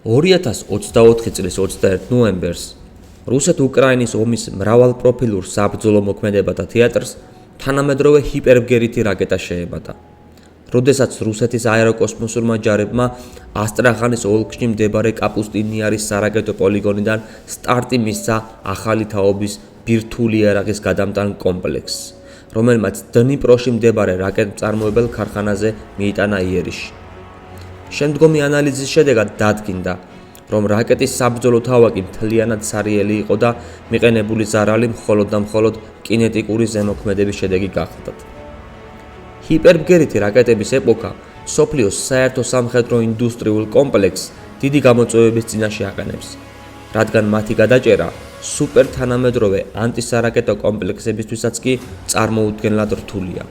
2024 წლის 21 ნოემბერს რუსეთ-უკრაინის ომის მრავალპროფილურ საბრძოლო მოქმედებათა თეატრს თანამედროვე ჰიპერბგერითი რაკეტა შეებადა. როდესაც რუსეთის აეროკოსმოსურმა ჯარებმა ასტრახანის ოლქში მდებარე კაპუსტინიარის სარაკეტო პოლიგონიდან სტარტი მისცა ახალი თაობის ბირთვული იარაღის გადამტან კომპლექსს, რომელმაც დნიპროში მდებარე რაკეტმწარმოებელ ქარხანაზე მიიტანა იერიში. შემდგომი ანალიზის შედეგად დადგინდა, რომ რაკეტის საბრძოლო თავაკი მთლიანად სარიელი იყო და მიყენებული ზარალი მხოლოდ და მხოლოდ კინეტიკური ზემოქმედების შედეგი გახლდათ. ჰიპერბგერითი რაკეტების ეპოქა მსოფლიოს საერთო სამხედრო ინდუსტრიულ კომპლექსს დიდი გამოწვევების წინაშე აყენებს, რადგან მათი გადაჭერა სუპერთანამედროვე ანტისარაკეტო კომპლექსებისთვისაც კი წარმოუდგენლად რთულია.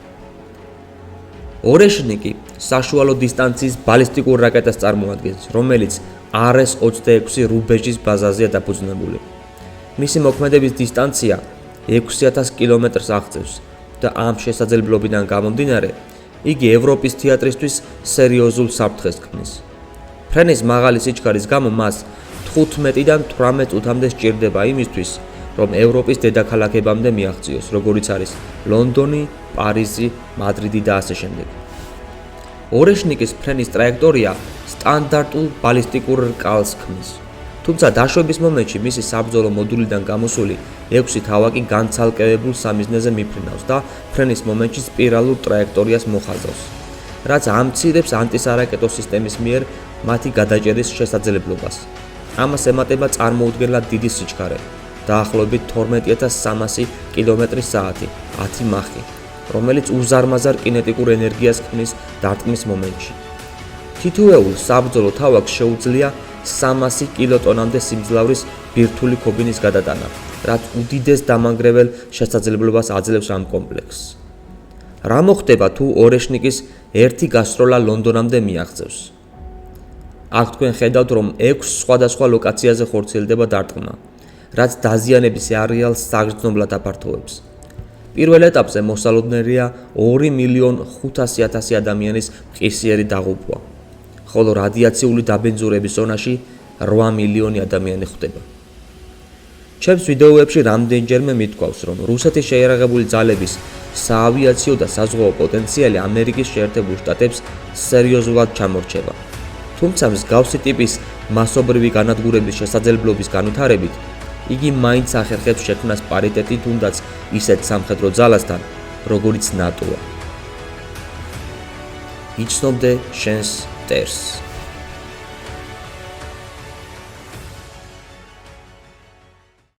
ორეშნიკი საშუალო დისტანციის ბალისტიკურ რაკეტას წარმოადგენს, რომელიც RS-26 რუბეჟის ბაზაზეა დაფუძნებული. მისი მოქმედების დისტანცია 6000 კილომეტრს აღწევს და ამ შესაძლებლობიდან გამომდინარე, იგი ევროპის თეატრისთვის სერიოზულ საფრთხეს ქმნის. ფრენის მაღალი სიჩქარის გამო მას 15-დან 18 წუთამდე სჭირდება იმისთვის, რომ ევროპის დედაქალაქებამდე მიაღწიოს, როგორიც არის ლონდონი, პარიზი, მადრიდი და ასე შემდეგ. ორეშნიკის ფრენის ტრაექტორია სტანდარტულ ბალისტიკურ რკალს ქმნის, თუმცა დაშვების მომენტში მისი საბრძოლო მოდულიდან გამოსული 6 თავაკი განცალკევებულ სამიზნეზე მიფრინავს და ფრენის მომენტში სპირალურ ტრაექტორიას მოხაზავს, რაც ამცირებს ანტისარაკეტო სისტემის მიერ მათი გადაჭერის შესაძლებლობას. ამას ემატება წარმოუდგენლად დიდი სიჩქარე, დაახლოებით 12300 კმ/სთ, 10 მახი, რომელიც უზარმაზარ კინეტიკურ ენერგიას ქმნის დარტყმის მომენტში. თითოეულ საბრძოლო თავაკს შეუძლია 300 კილოტონამდე სიმძლავრის ბირთვული ქობინის გადატანა, რაც უდიდეს დამანგრეველ შესაძლებლობას აძლევს ამ კომპლექსს. რა მოხდება თუ ორეშნიკის ერთი გასროლა ლონდონამდე მიაღწევს? აქ თქვენ ხედავთ, რომ 6 სხვადასხვა ლოკაციაზე ხორციელდება დარტყმა, რაც დაზიანების არეალს საგრძნობლად აფართოვებს. პირველ ეტაპზე მოსალოდნელია 2.500.000 ადამიანის მყისიერი დაღუპვა, ხოლო რადიაციული დაბინძურების ზონაში 8 მილიონი ადამიანი ხვდება. ჩემს ვიდეოებში რამდენჯერმე მithქვავს, რომ რუსეთის შეიარაღებული ძალების საავიაციო და საზღვაო პოტენციალი ამერიკის შეერთებულ შტატებს სერიოზულად ჩამორჩება. თუმცა მსგავსი ტიპის მასობრივი განადგურების შესაძლებლობის განვითარებით, იგი მაინც ახერხებს შექმნას პარიტეტი თუნდაც ისეთ სამხედრო ძალასთან, როგორიც ნატოა. იცნობდე შენს მტერს.